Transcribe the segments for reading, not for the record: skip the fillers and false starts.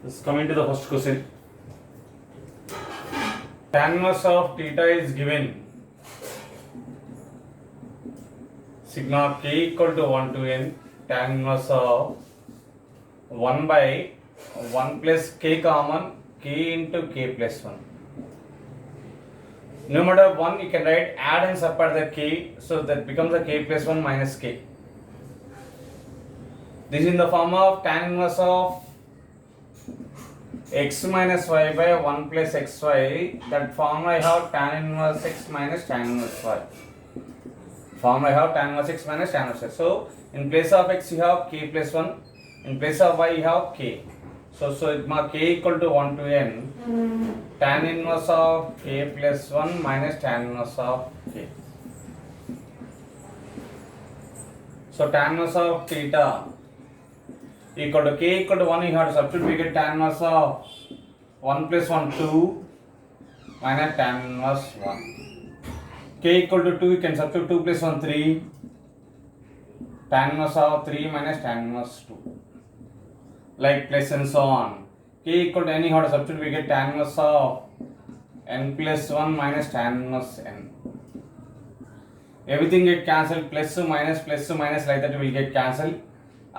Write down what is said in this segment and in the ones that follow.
Let's come into the first question. Tan inverse of theta is given sigma k equal to 1 to n tan inverse of 1 by 1 plus k common k into k plus 1. No matter 1 you can write add and subtract the k, so that becomes a k plus 1 minus k. This is in the form of tan inverse of x minus y by 1 plus xy. That form I have tan inverse x minus tan inverse y. Form I have tan inverse x minus tan inverse y. So in place of x you have k plus 1, in place of y you have k. So sigma k equal to 1 to n tan inverse of k plus 1 minus tan inverse of k. So tan inverse of theta equal to k equal to 1, you have to substitute, we get tan inverse of 1 plus 1 2 minus tan inverse 1. K equal to 2, you can substitute 2 plus 1 3, tan inverse of 3 minus tan inverse 2, like plus and so on. K equal to n, you have to substitute, we get tan inverse of n plus 1 minus tan inverse n. Everything get cancelled, plus minus like that will get cancelled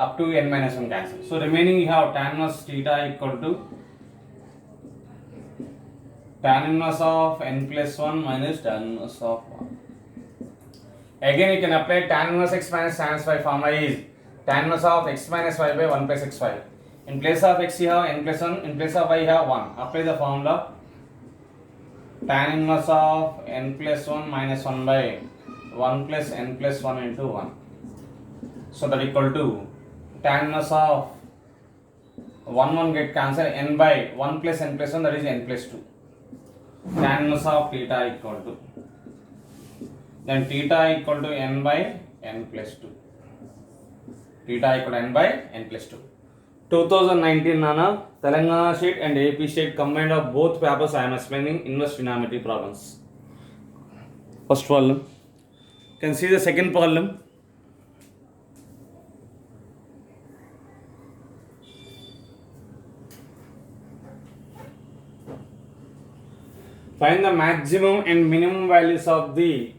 up to n minus 1 cancel. So remaining you have tan inverse theta equal to tan inverse of n plus 1 minus tan inverse of 1. Again you can apply tan inverse x minus tan inverse y. Formula is tan inverse of x minus y by 1 plus xy. In place of x you have n plus 1, in place of y you have 1. Apply the formula tan inverse of n plus 1 minus 1 by 1 plus n plus 1 into 1. So that equal to tan inverse of 1 get cancelled, n by 1 plus n plus 1, that is n plus 2. Tan inverse of theta equal to, then theta equal to n by n plus 2. Theta equal to n by n plus 2. 2019 Nana, Telangana state and AP state combined of both papers I am explaining inverse trigonometry problems. First problem. You can see the second problem. Find the maximum and minimum values of the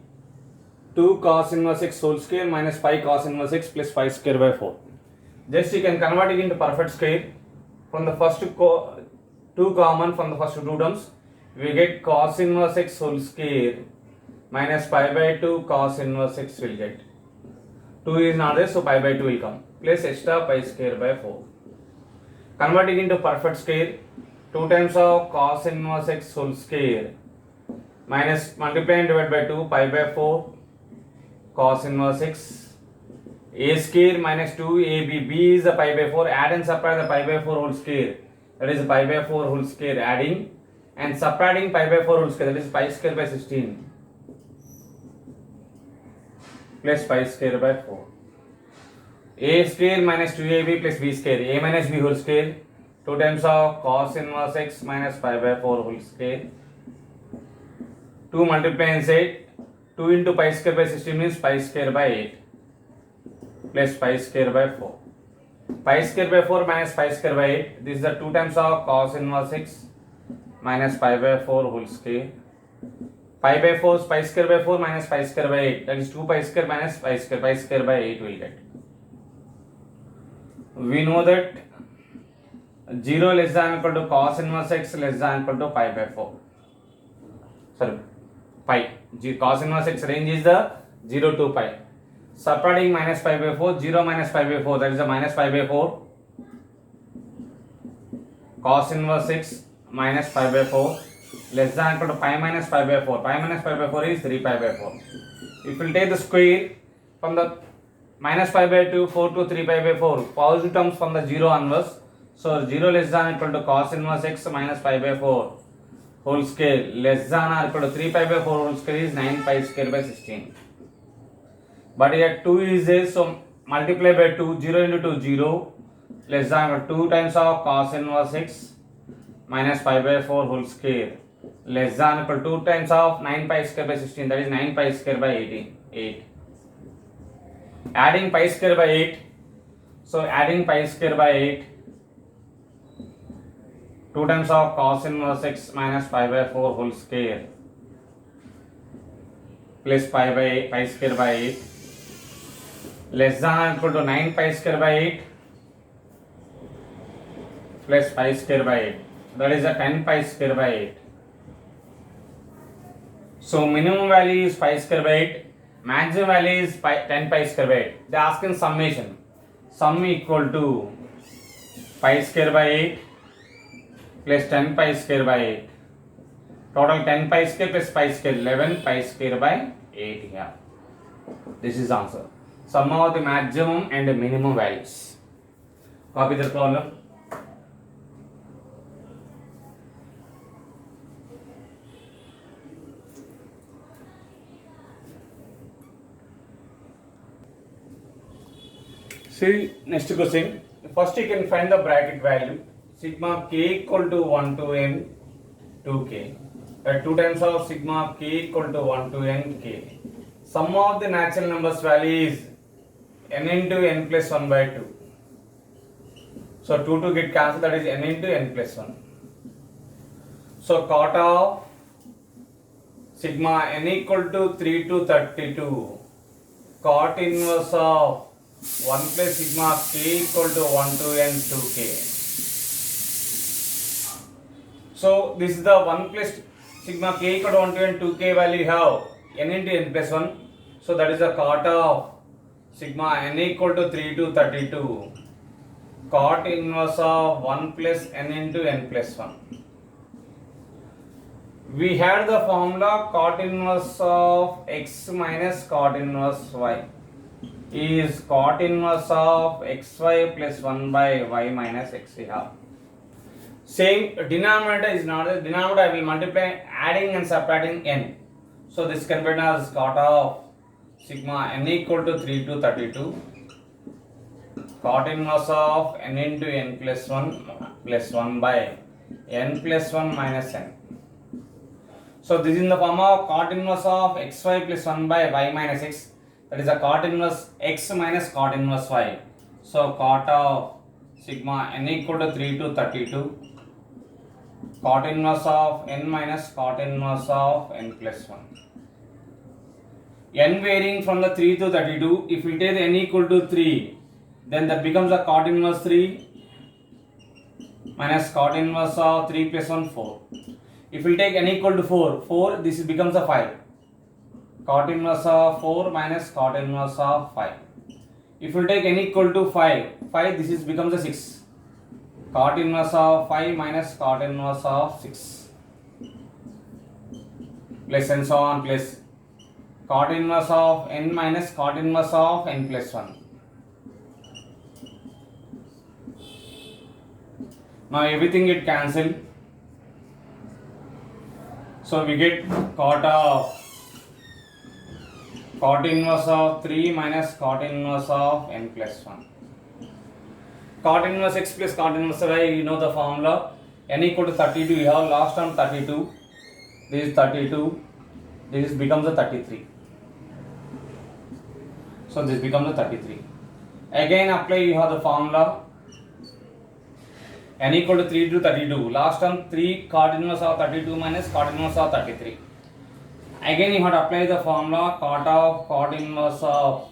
2 cos inverse x whole square minus 5 cos inverse x plus 5 square by 4. Just you can convert it into perfect square. From the first 2 common from the first 2 terms, we get cos inverse x whole square minus pi by 2 cos inverse x will get. 2 is not there, so pi by 2 will come. Plus extra pi square by 4. Converting into perfect square, 2 times of cos inverse x whole square minus multiply and divide by 2 pi by 4 cos inverse x. A square minus 2ab, b is the pi by 4, add and subtract the pi by 4 whole square, that is pi by 4 whole square, adding and subtracting pi by 4 whole square, that is pi square by 16 plus pi square by 4. A square minus 2ab plus b square, a minus b whole square, 2 times of cos inverse x minus pi by 4 whole square, 2 multiply inside, 2 into pi square by 16 means pi square by 8 plus pi square by 4. Pi square by 4 minus pi square by 8, this is the 2 times of cos inverse x minus pi by 4 whole square. Pi by 4 pi square by 4 minus pi square by 8, that is 2 pi square minus pi square by 8 will get. We know that 0 less than equal to cos inverse x less than equal to pi by 4. Sorry, pi. Cos inverse x range is the 0 to pi. Subtracting minus pi by 4, 0 minus pi by 4, that is the minus pi by 4. Cos inverse x minus pi by 4 less than equal to pi minus pi by 4. Pi minus pi by 4 is 3 pi by 4. If we take the square from the minus pi by 2, 4 to 3 pi by 4, positive terms from the 0 onwards. So 0 less than equal to cos inverse x minus pi by 4 whole square less than or equal to 3 pi by 4 whole square is 9 pi square by 16. But here 2 is there, so multiply by 2, 0 into 2, 0 less than 2 times of cos inverse x minus pi by 4 whole square less than equal to 2 times of 9 pi square by 16, that is 9 pi square by 8. Adding pi square by 8, so adding pi square by 8 2 times of cos inverse x minus pi by 4 whole square plus pi square by 8 less than or equal to 9 pi square by 8 plus pi square by 8. That is a 10 pi square by 8. So minimum value is pi square by 8. Maximum value is 10 pi square by 8. They are asking summation. Sum equal to pi square by 8 plus 10 pi square by 8. Total 10 pi square plus pi square 11 pi square by 8 here. This is answer. Sum of the maximum and the minimum values. Copy the problem. See next question. First you can find the bracket value. Sigma k equal to 1 to n 2k. 2 times of sigma k equal to 1 to n k. Sum of the natural numbers value is n into n plus 1 by 2. So 2 to get cancelled, that is n into n plus 1. So cot of sigma n equal to 3 to 32. Cot inverse of 1 plus sigma k equal to 1 to n 2k. So this is the 1 plus sigma k equal to 1 to n 2k value have n into n plus 1. So that is the cot of sigma n equal to 3 to 32. Cot inverse of 1 plus n into n plus 1. We had the formula cot inverse of x minus cot inverse y is cot inverse of xy plus 1 by y minus x here. Same denominator is not the denominator. I will multiply adding and subtracting n. So this can be written as cot of sigma n equal to 3 to 32. Cot inverse of n into n plus 1 by n plus 1 minus n. So this is in the form of cot inverse of xy plus 1 by y minus x. That is a cot inverse x minus cot inverse y. So cot of sigma n equal to 3 to 32. Cot inverse of n minus cot inverse of n plus 1. N varying from the 3 to 32. If we take n equal to 3, then that becomes a cot inverse 3 minus cot inverse of 3 plus 1 4. If we take n equal to 4, this becomes a 5. Cot inverse of 4 minus cot inverse of 5. If we take n equal to 5, this becomes a 6. Cot inverse of 5 minus cot inverse of 6. Plus and so on, plus cot inverse of n minus cot inverse of n plus 1. Now everything get cancelled. So we get cot inverse of 3 minus cot inverse of n plus 1. Cot inverse x plus cot inverse y, you know the formula. N equal to 32, you have last term 32. This is 32. This becomes a 33. So this becomes a 33. Again apply, you have the formula. N equal to 3 to 32. Last term 3 cot inverse of 32 minus cot inverse of 33. Again you have to apply the formula cot of cot inverse of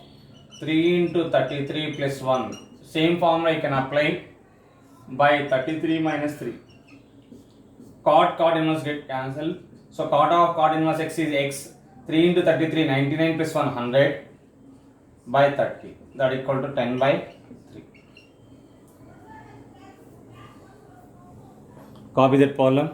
3 into 33 plus 1. Same formula you can apply by 33 minus 3. Cot inverse get cancelled. So cot of cot inverse x is x. 3 into 33, 99 plus 1, 100 by 30. That equal to 10 by 3. Copy that problem.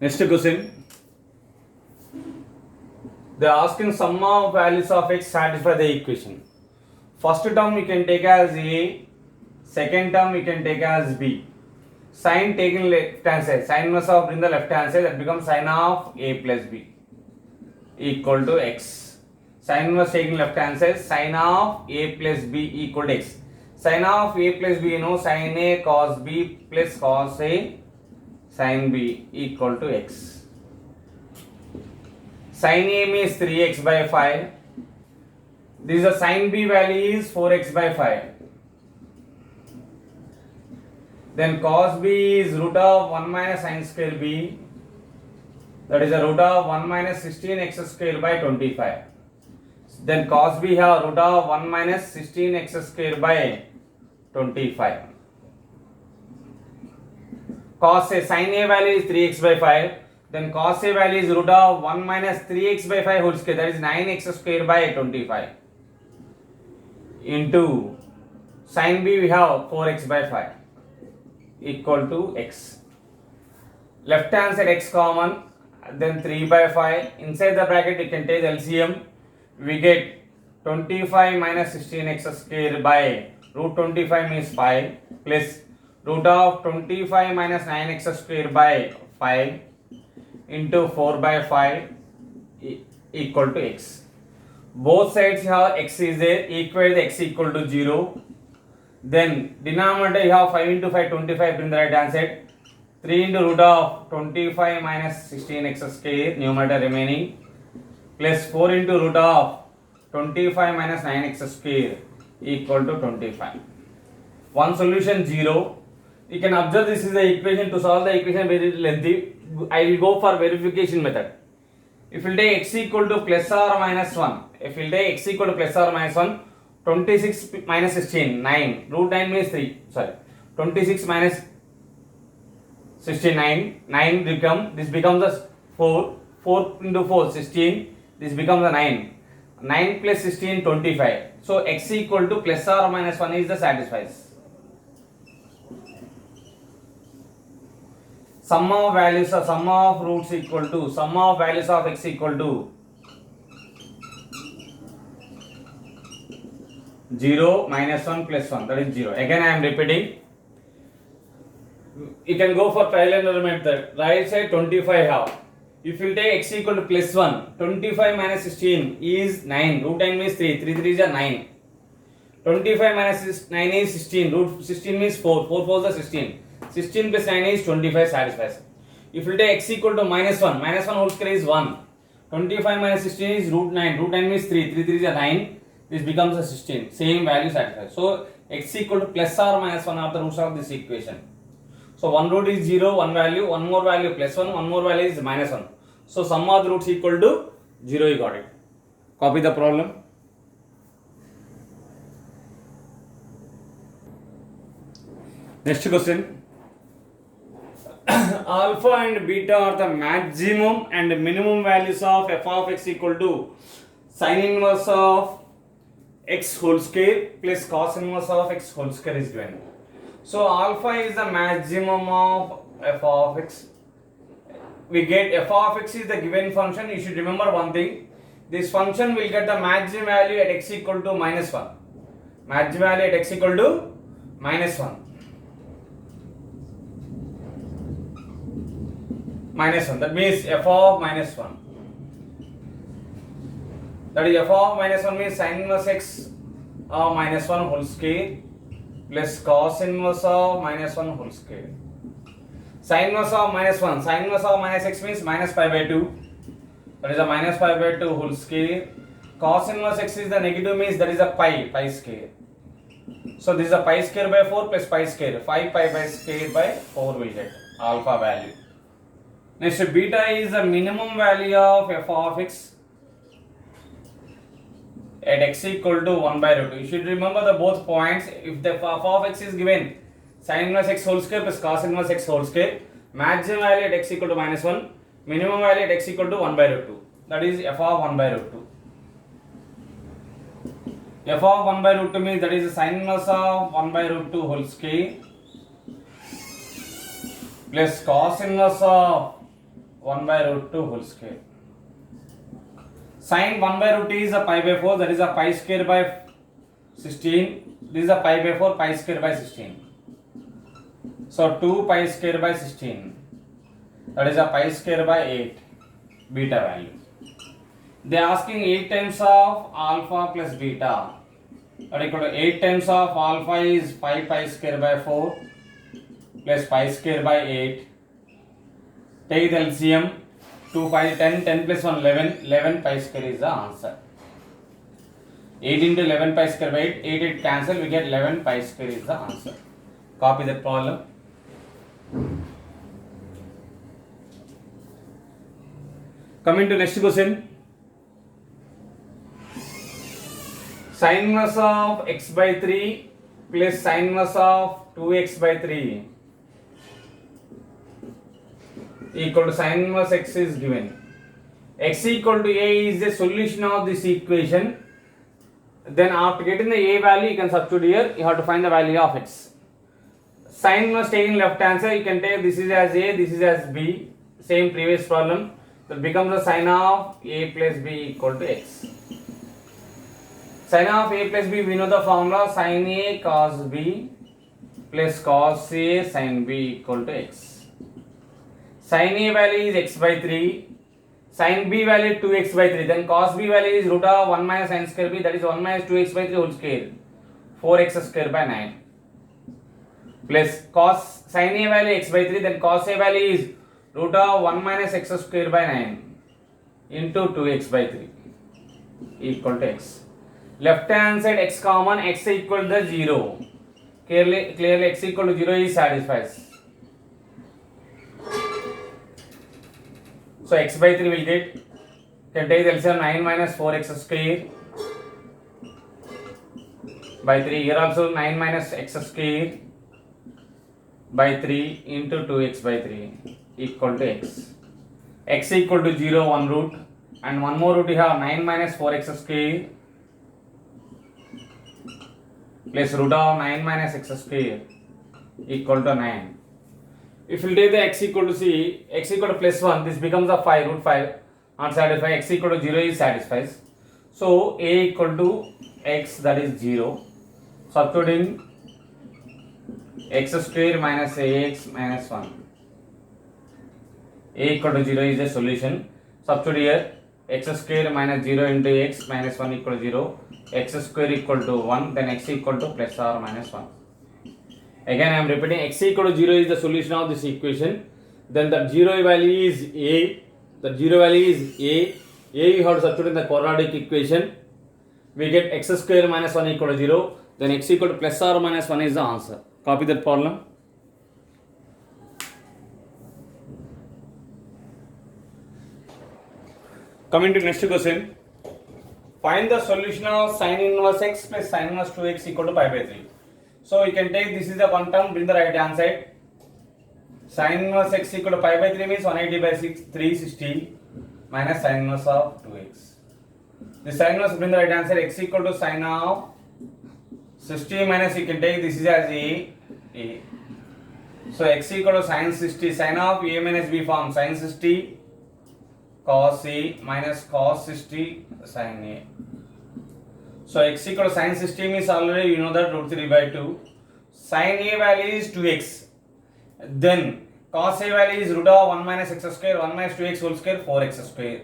Next question. They are asking sum of values of x satisfy the equation. First term you can take as a, second term you can take as b. Sin taken left hand side, sin inverse of in the left hand side, that becomes sin of a plus b equal to x. Sin inverse taken left hand side, sin of a plus b equal to x. Sin of a plus b, you know, sin a cos b plus cos a sin B equal to x. Sin A means 3x by 5. This is a sin B value is 4x by 5. Then cos B is root of 1 minus sin square B. That is a root of 1 minus 16x square by 25. Then cos B have root of 1 minus 16x square by 25. Cos A, sin A value is 3x by 5. Then cos A value is root of 1 minus 3x by 5 whole square, that is 9x square by 25. Into sin B we have 4x by 5 equal to x. Left hand side x common, then 3 by 5. Inside the bracket you can take LCM. We get 25 minus 16x square by root 25 means 5 plus root of 25 minus 9x square by 5 into 4 by 5 equal to x. Both sides have x is there, equate the x equal to 0. Then denominator you have 5 into 5, 25, bring the right hand side. 3 into root of 25 minus 16x square, numerator remaining, plus 4 into root of 25 minus 9x square equal to 25. One solution 0. You can observe this is the equation. To solve the equation very lengthy, I will go for verification method. If you take x equal to plus or minus 1, if you take x equal to plus or minus 1, 26 minus 16, 9, root 9 means 3, sorry, 26 minus 69, 9 this becomes a 4, 4 into 4, 16, this becomes a 9, 9 plus 16, 25. So x equal to plus or minus 1 is the satisfies. Sum of values of sum of roots equal to sum of values of x equal to 0 minus 1 plus 1, that is 0. Again I am repeating. You can go for trial and error method. Right side 25 have. If you take x equal to plus 1, 25 minus 16 is 9. Root 9 means 3. 3 3 is a 9. 25 minus 9 is 16. Root 16 means 4. 4 4 is 16. 16 plus 9 is 25 satisfies. If you take x equal to minus 1 whole square is 1. 25 minus 16 is root 9. Root 9 means 3. 3 3 is a 9. This becomes a 16. Same value satisfies. So x equal to plus or minus 1 are the roots of this equation. So one root is 0, one value, one more value plus 1, one more value is minus 1. So sum of the roots equal to 0, you got it. Copy the problem. Next question. Alpha and beta are the maximum and minimum values of f of x equal to sin inverse of x whole square plus cos inverse of x whole square is given. So alpha is the maximum of f of x. We get f of x is the given function. You should remember one thing. This function will get the maximum value at x equal to minus 1. Maximum value at x equal to minus 1. Minus 1. That means f of minus 1. That is f of minus 1 means sin inverse x of minus 1 whole square plus cos inverse of minus 1 whole square. Sin inverse of minus 1. Sin inverse of minus x means minus pi by 2. That is a minus pi by 2 whole square. Cos inverse x is the negative means that is a pi square. So this is a pi square by 4 plus pi square. 5 pi by square by 4 will get alpha value. Next beta is the minimum value of f of x at x equal to 1 by root 2. You should remember the both points. If the f of x is given sin inverse x whole square plus cos inverse x whole square, maximum value at x equal to minus 1, minimum value at x equal to 1 by root 2. That is f of 1 by root 2. F of 1 by root 2 means that is sin inverse of 1 by root 2 whole square plus cos inverse of 1 by root 2 whole square. Sin 1 by root 2 is a pi by 4, that is a pi square by 16. This is a pi by 4, pi square by 16. So 2 pi square by 16, that is a pi square by 8 beta value. They are asking 8 times of alpha plus beta. That equal to 8 times of alpha is 5 pi square by 4 plus pi square by 8 Take the LCM. 2, 5, 10, 10 plus 1, 11. 11 pi square is the answer. 8 into 11 pi square by 8. 8, 8 cancel. We get 11 pi square is the answer. Copy that problem. Coming to next question. Sin inverse of x by 3 plus sin inverse of 2x by 3 equal to sin inverse x is given. X equal to a is the solution of this equation. Then after getting the a value, you can substitute here. You have to find the value of x. Sin inverse taking left hand side, you can take this is as a, this is as b. Same previous problem. So it becomes the sin of a plus b equal to x. Sin of a plus b, we know the formula sin a cos b plus cos a sin b equal to x. Sin a value is x by 3. Sin b value 2x by 3. Then cos b value is root of 1 minus sin square b, that is 1 minus 2x by 3 whole square. 4x square by 9. Plus cos sin a value x by 3, then cos a value is root of 1 minus x square by 9 into 2x by 3 equal to x. Left hand side x common, x equal to 0. Clearly x equal to 0 is satisfies. So x by 3 will get, can take the LCM 9 minus 4x square by 3. Here also 9 minus x square by 3 into 2x by 3 equal to x. X equal to 0, one root, and one more root you have 9 minus 4x square plus root of 9 minus x square equal to 9. If you take the x equal to c, x equal to plus 1, this becomes a 5, root 5, not satisfied. X equal to 0 is satisfies. So a equal to x, that is 0. Substituting x square minus ax minus 1. A equal to 0 is the solution. Substitute here x square minus 0 into x minus 1 equal to 0. X square equal to 1, then x equal to plus or minus 1. Again I am repeating, x equal to 0 is the solution of this equation. Then the 0 value is a. The 0 value is a. A you have to substitute in the quadratic equation. We get x square minus 1 equal to 0. Then x equal to plus or minus 1 is the answer. Copy that problem. Coming to next question. Find the solution of sin inverse x plus sin inverse 2x equal to pi by 3. So you can take this is the one term, bring the right hand side. Sin inverse x equal to pi by 3 means 180 by 6, 360 minus sin inverse of 2x. The sin inverse bring the right hand side, x equal to sin of 60 minus you can take this is as a. So x equal to sin 60, sin of a minus b form sin 60 cos a minus cos 60 sin a. So x equal to sin 60 means already you know that root 3 by 2. Sin a value is 2x. Then cos a value is root of 1 minus x square, 1 minus 2x whole square, 4x square.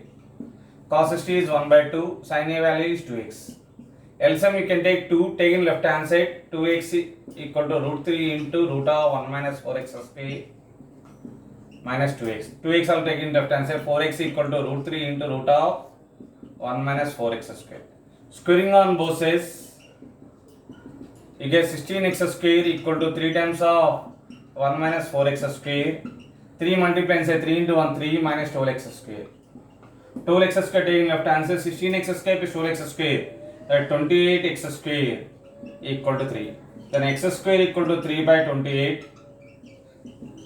Cos 60 is 1 by 2, sin a value is 2x. LCM you can take 2, take in left hand side, 2x equal to root 3 into root of 1 minus 4x square minus 2x. 2x I will take in left hand side, 4x equal to root 3 into root of 1 minus 4x square. Squaring on both sides, you get 16x square equal to 3 times of 1 minus 4x square. 3 multiply say 3 into 1, 3 minus 12x square. 12x square taking left hand side, 16x square plus 12x square, that 28x square equal to 3. Then x square equal to 3 by 28.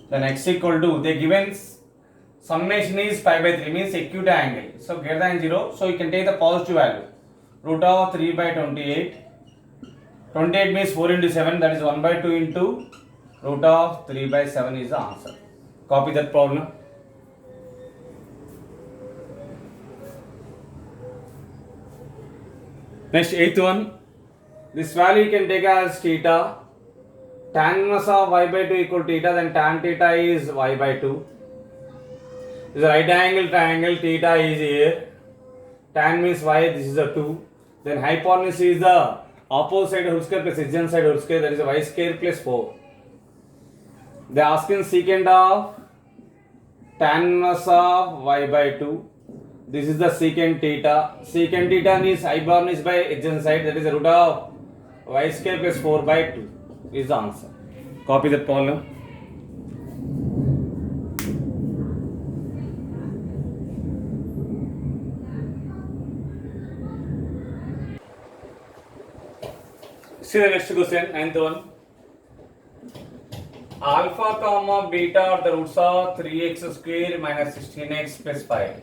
Then x equal to, they given summation is pi by 3 means acute angle. So greater than 0, so you can take the positive value. Root of 3 by 28. 28 means 4 into 7, that is 1 by 2 into root of 3 by 7 is the answer. Copy that problem. Next, 8th one. This value you can take as theta. Tan inverse of y by 2 equal to theta, then tan theta is y by 2. This is a right angle triangle, theta is here. Tan means y, this is a 2. Then hypotenuse is the opposite side whole square plus adjacent side whole square, that is a y square plus 4. They are asking secant of tan inverse of y by 2. This is the secant theta. Secant theta means I bar is by adjacent side, that is the root of y square plus 4 by 2 is the answer. Copy that problem. See the next question, ninth one. Alpha comma beta are the roots of 3x square minus 16x plus 5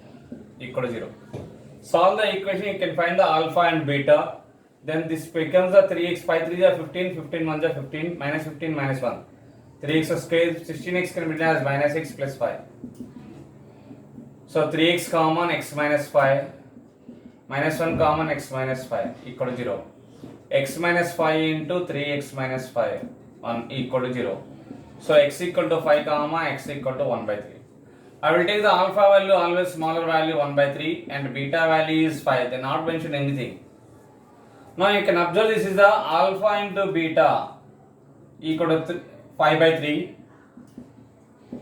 equal to 0. Solve the equation, you can find the alpha and beta. Then this becomes the 3x, 5 3 are 15, 15 1 are 15, minus 15 minus 1. 3x square, 16x can be written as minus x plus 5. So 3x common, x minus 5, minus 1 common, x minus 5 equal to 0. X minus 5 into 3x minus 5, 1 equal to 0. So x equal to 5 comma, x equal to 1 by 3. I will take the alpha value always smaller value 1 by 3 and beta value is 5. They not mention anything. Now you can observe this is the alpha into beta equal to 5 by 3.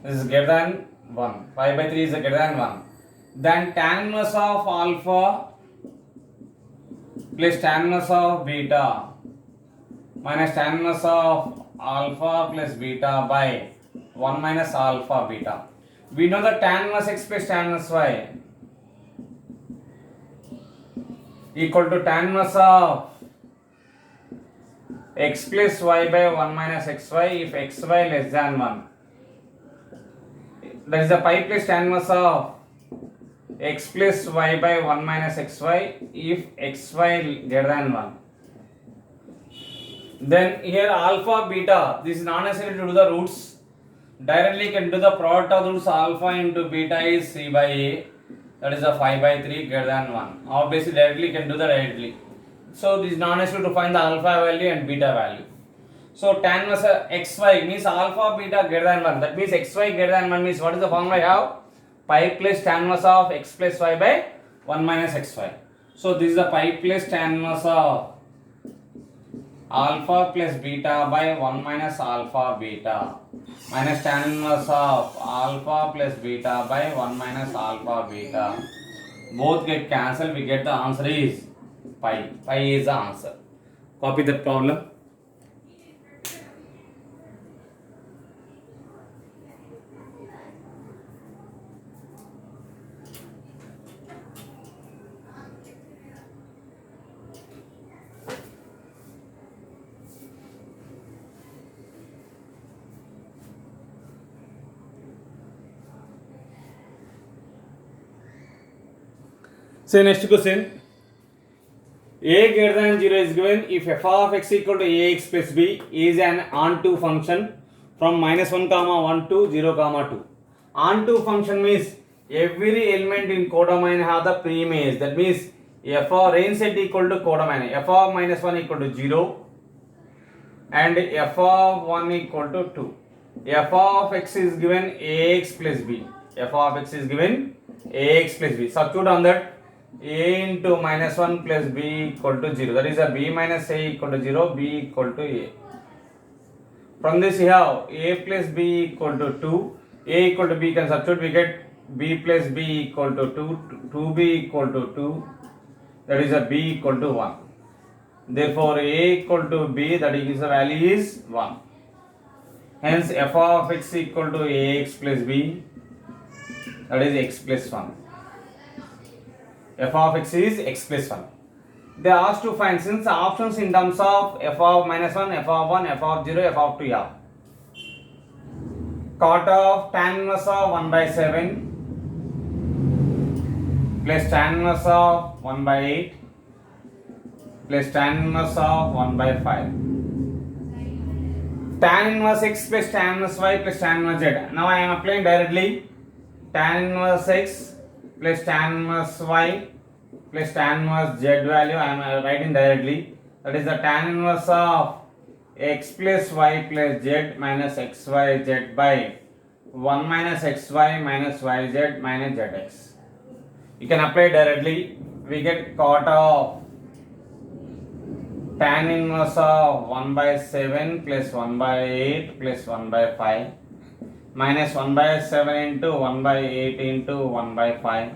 This is greater than 1. 5 by 3 is greater than 1. Then tan inverse of alpha plus tan inverse of beta minus tan inverse of alpha plus beta by 1 minus alpha beta. We know that tan inverse x plus tan inverse y equal to tan inverse of x plus y by 1 minus xy if xy less than 1. That is the pi plus tan inverse of x plus y by 1 minus xy if xy greater than 1. Then here alpha beta, this is not necessary to do the roots. Directly can do the product of the roots. Alpha into beta is c by a, that is a 5 by 3 greater than 1. Obviously directly can do the directly. So this is not necessary to find the alpha value and beta value. So tan inverse xy means alpha beta greater than 1. That means xy greater than 1 means what is the formula I have? Pi plus tan inverse of x plus y by 1 minus xy. So this is the pi plus tan inverse of alpha plus beta by 1 minus alpha beta minus tan inverse of alpha plus beta by 1 minus alpha beta. Both get cancelled, we get the answer is pi. Pi is the answer. Copy that problem. So next question. A greater than 0 is given if f of x equal to ax plus b is an onto function from minus 1 comma 1 to 0 comma 2. Onto function means every element in codomain have the preimage. That means f of range set equal to codomain. F of minus 1 equal to 0 and f of 1 equal to 2. F of x is given ax plus b. F of x is given ax plus b. Substitute on that. A into minus 1 plus b equal to 0. That is a b minus a equal to 0, b equal to a. From this you have a plus b equal to 2, a equal to b can substitute, we get b plus b equal to 2, 2b equal to 2, that is a b equal to 1. Therefore a equal to b, that is the value is 1. Hence f of x equal to ax plus b, that is x plus 1. F of x is x plus 1. They are asked to find since options in terms of f of minus 1, f of 1, f of 0, f of 2 have. Cot of tan inverse of 1 by 7 plus tan inverse of 1 by 8 plus tan inverse of 1 by 5. Tan inverse x plus tan inverse y plus tan inverse z. Now I am applying directly tan inverse x plus tan inverse y plus tan inverse z value I am writing directly. That is the tan inverse of x plus y plus z minus xyz by 1 minus xy minus yz minus zx. You can apply directly. We get cot of tan inverse of 1 by 7 plus 1 by 8 plus 1 by 5 minus 1 by 7 into 1 by 8 into 1 by 5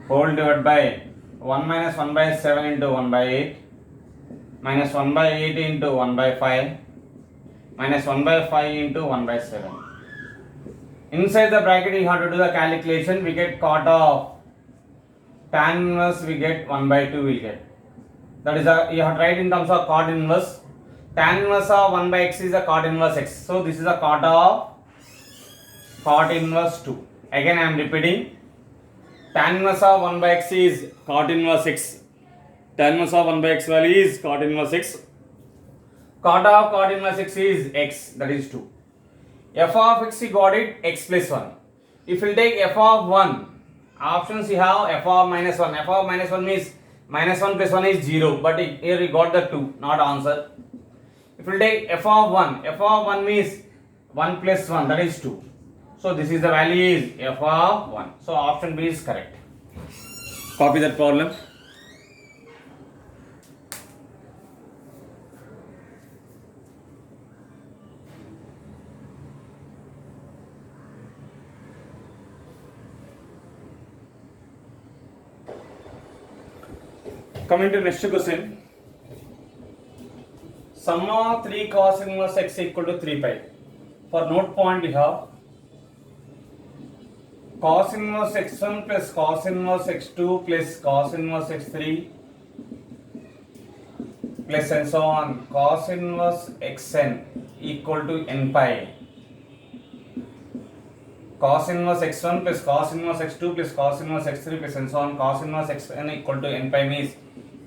whole divided by 1 minus 1 by 7 into 1 by 8 minus 1 by 8 into 1 by 5 minus 1 by 5 into 1 by 7. Inside the bracket you have to do the calculation. We get cot of tan inverse, we get 1 by 2 will get. That is you have to write in terms of cot inverse. Tan inverse of 1 by x is a cot inverse x. So this is a cot of cot inverse 2. Again I am repeating. Tan inverse of 1 by x is cot inverse x. Tan inverse of 1 by x value is cot inverse x. Cot of cot inverse x is x, that is 2. F of x, you got it, x plus 1. If you take f of 1, options you have f of minus 1. F of minus 1 means minus 1 plus 1 is 0. But here you got the 2, not answer. If you take f of 1 means 1 plus 1, that is 2. So this is the value is f of 1. So option B is correct. Copy that problem. Coming to next question. Sum of 3 cos inverse x equal to 3 pi. For note point you have cos inverse x1 plus cos inverse x2 plus cos inverse x3 plus and so on. Cos inverse xn equal to n pi. Cos inverse x1 plus cos inverse x2 plus cos inverse x3 plus and so on. Cos inverse xn equal to n pi means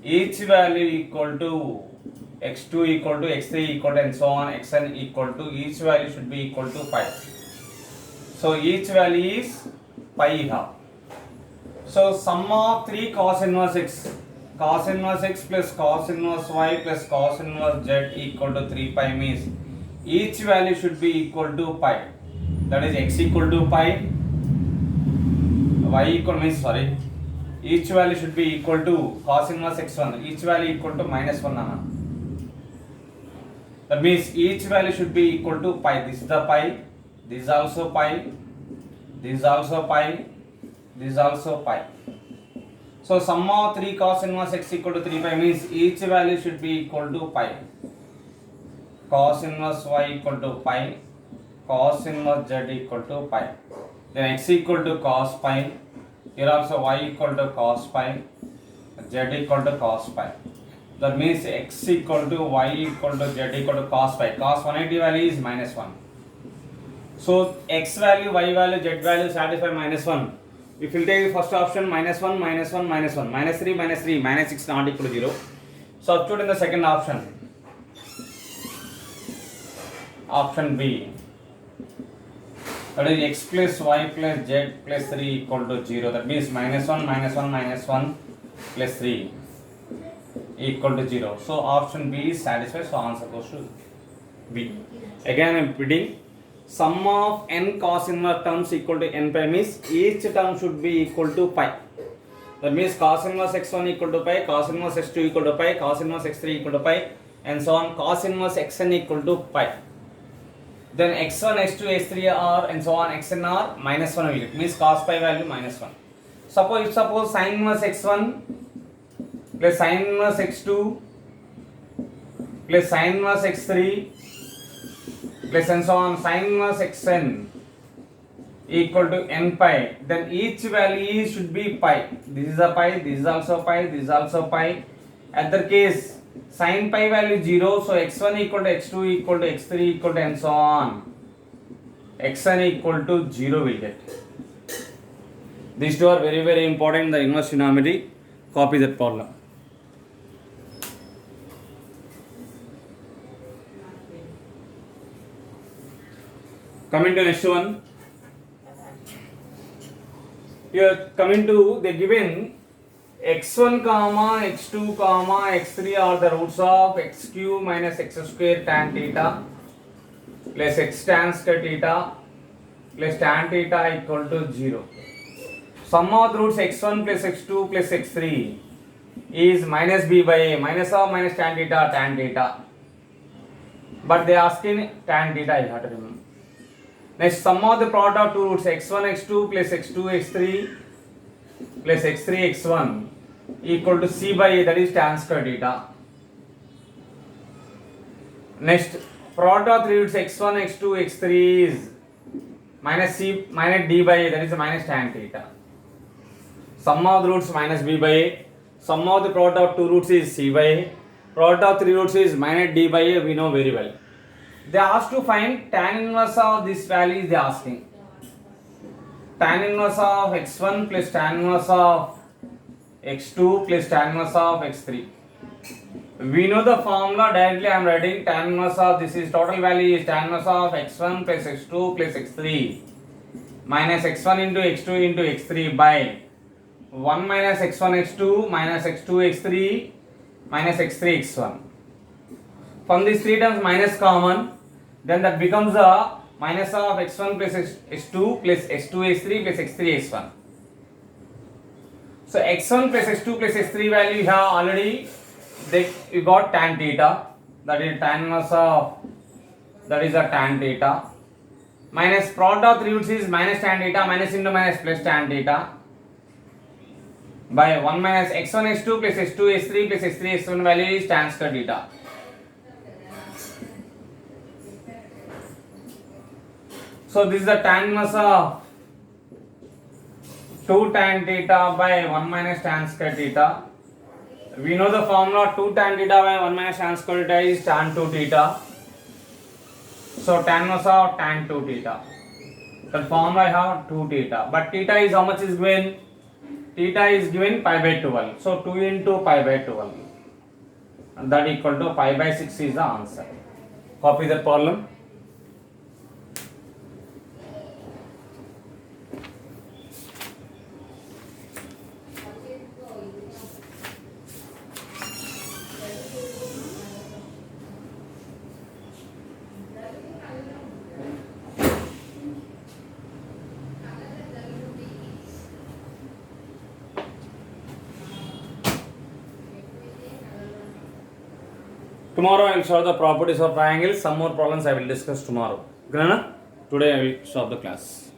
each value equal to x2 equal to x3 equal to and so on, xn equal to each value should be equal to pi. So each value is pi here. So sum of 3 cos inverse x plus cos inverse y plus cos inverse z equal to 3 pi means each value should be equal to pi. That is x equal to pi, y equal means sorry. Each value should be equal to cos inverse x1. Each value equal to minus 1 nana. That means each value should be equal to pi. This is the pi. This is also pi. This is also pi. This is also pi. So sum of 3 cos inverse x equal to 3 pi means each value should be equal to pi. Cos inverse y equal to pi. Cos inverse z equal to pi. Then x equal to cos pi. Here also y equal to cos pi, z equal to cos pi. That means x equal to y equal to z equal to cos pi. Cos 180 value is minus 1. So x value, y value, z value satisfy minus 1. If you take the first option minus 1, minus 1, minus 1, minus 3, minus 3, minus 6 not equal to 0. Substitute in the second option. Option B. That is x plus y plus z plus 3 equal to 0. That means minus 1, minus 1, minus 1 plus 3 equal to 0. So option B is satisfied. So answer goes to B. Again I am repeating. Sum of n cos inverse terms equal to n pi means each term should be equal to pi. That means cos inverse x1 equal to pi, cos inverse x2 equal to pi, cos inverse x3 equal to pi, and so on. Cos inverse xn equal to pi. Then x1, x2, x3 are and so on, xn are minus 1 will get. Means cos pi value minus 1. Suppose sin inverse x1 plus sin inverse x2 plus sin inverse x3 plus and so on, sin inverse xn equal to n pi. Then each value should be pi. This is a pi, this is also pi, this is also pi. Other case sin pi value 0, so x1 equal to x2 equal to x3 equal to and so on, xn equal to 0 will get. These two are very very important in the inverse trigonometry. Copy that problem. Coming to next one. Here coming to the given x1 comma x2 comma x3 are the roots of x cube minus x square tan theta plus x tan square theta plus tan theta equal to 0. Sum of the roots x1 plus x2 plus x3 is minus b by a. Minus of minus tan theta, but they asking tan theta, you have to remember. Next, sum of the product of two roots x1 x2 plus x2 x3 plus x3 x1 equal to c by a, that is tan square theta. Next, product of three roots x1 x2 x3 is minus c minus d by a, that is minus tan theta. Sum of the roots minus b by a. Sum of the product of two roots is c by a. Product of three roots is minus d by a, we know very well. They asked to find tan inverse of this value is they asking. Tan inverse of x1 plus tan inverse of x2 plus tan inverse of x3. We know the formula, directly I am writing tan inverse of this is total value is tan inverse of x1 plus x2 plus x3 minus x1 into x2 into x3 by 1 minus x1 x2 minus x2 x3 minus x3 x1. From these three terms minus common, then that becomes a minus of x1 plus x2 plus x2 x3 plus x3 x1. So x1 plus x2 plus x3 value you have already, you got tan theta, that is tan inverse of, that is a tan theta, minus product of three roots is minus tan theta, minus into minus plus tan theta, by 1 minus x1 x2 plus x2 x3 plus x3 x1 value is tan square theta. So this is the tan inverse of 2 tan theta by 1 minus tan square theta. We know the formula 2 tan theta by 1 minus tan square theta is tan 2 theta. So tan inverse of tan 2 theta. The formula I have 2 theta. But theta is how much is given? Theta is given pi by 12. So 2 into pi by 12. And that equal to pi by 6 is the answer. Copy that problem. Tomorrow I will show the properties of triangles. Some more problems I will discuss tomorrow. Today I will stop the class.